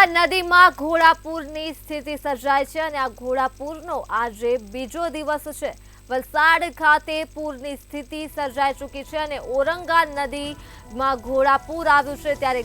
ઔરંગા નદીમાં ઘોડાપૂરની સ્થિતિ સર્જાય છે અને આ ઘોડાપૂરનો આજે બીજો દિવસ છે। વલસાડ ખાતે પૂરની સ્થિતિ સર્જાઈ ચૂકી છે અને ઔરંગા નદીમાં ઘોડાપૂર આવ્યું છે ત્યારે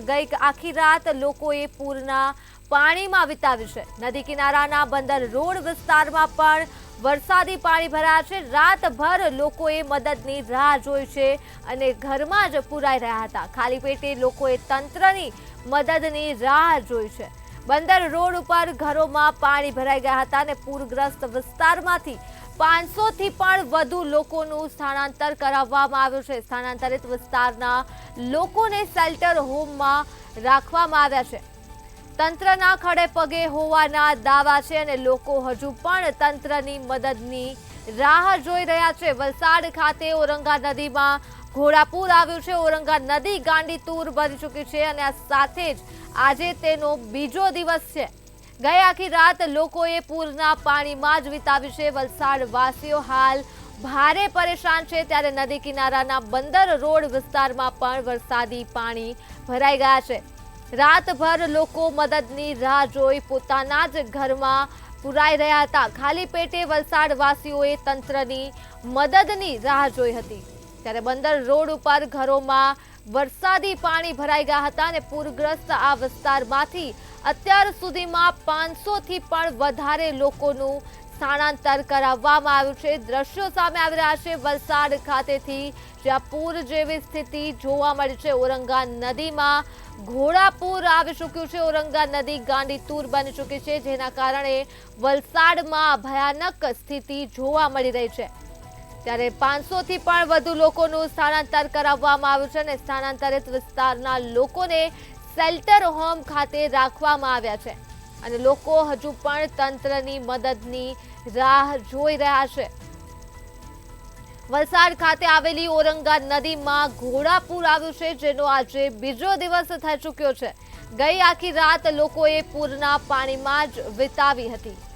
ગઈ આખી રાત લોકોએ પૂરના પાણીમાં વિતાવી છે। નદી કિનારાના બંદર રોડ વિસ્તારમાં પણ વરસાદી પાણી ભરાયા છે। રાતભર લોકોએ મદદની રાહ જોઈ છે અને ઘરમાં જ પુરાઈ રહ્યા હતા। ખાલી પેટે લોકોએ તંત્રની મદદની રાહ જોઈ છે। બંદર રોડ ઉપર ઘરોમાં પાણી ભરાઈ ગયા હતા અને પૂરગ્રસ્ત વિસ્તારમાંથી 500 થી પણ વધુ લોકોનું સ્થળાંતર કરાવવામાં આવ્યું છે। સ્થળાંતરિત વિસ્તારના લોકોને શેલ્ટર હોમમાં રાખવામાં આવ્યા છે। તંત્રના ખડે પગે હોવાના દાવા છે અને લોકો હજુ પણ તંત્રની મદદની રાહ જોઈ રહ્યા છે। વલસાડ ખાતે ઔરંગા નદીમાં ઘોડાપૂર આવ્યું છે। ઔરંગા નદી ગાંડીતુર બની ચૂકી છે અને આ સાથે જ આજે તેનો બીજો દિવસ છે। ગઈ આખી રાત લોકોએ પૂરના પાણીમાં જ વિતાવી છે। વલસાડ વાસીઓ હાલ ભારે પરેશાન છે ત્યારે નદી કિનારાના બંદર રોડ વિસ્તારમાં પણ વરસાદી પાણી ભરાઈ ગયા છે। રાતભર લોકો મદદની રાહ જોઈ પોતાના જ ઘરમાં પુરાઈ રહ્યા હતા। ખાલી પેટે વલસાડ વાસીઓએ તંત્રની મદદની રાહ જોઈ હતી ત્યારે બંદર રોડ ઉપર ઘરોમાં વરસાદી પાણી ભરાઈ ગયા હતા અને પૂરગ્રસ્ત આ વિસ્તારમાંથી અત્યાર સુધીમાં 500 થી પણ વધારે લોકોનું સ્થળાંતર કરાવવામાં આવ્યું છે। દ્રશ્યો સામે આવી રહ્યા છે વલસાડ ખાતેથી જ્યાં પૂર જેવી સ્થિતિ જોવા મળી છે। ઔરંગા નદીમાં ઘોડાપૂર આવી ચૂક્યું છે। ઔરંગા નદી ગાંડીતુર બની ચૂકી છે જેના કારણે વલસાડમાં ભયાનક સ્થિતિ જોવા મળી રહી છે ત્યારે 500 થી પણ વધુ લોકોનું સ્થળાંતર કરાવવામાં આવ્યું છે અને સ્થળાંતરિત વિસ્તારના લોકોને શેલ્ટર હોમ ખાતે રાખવામાં આવ્યા છે અને લોકો હજુ પણ તંત્રની મદદની રાહ જોઈ રહ્યા છે। વલસાડ ખાતે આવેલી ઔરંગા નદીમાં ઘોડાપૂર આવ્યું છે જેનો આજે બીજો દિવસ થઈ ચૂક્યો છે। ગઈ આખી રાત લોકોએ પૂરના પાણીમાં જ વિતાવી હતી।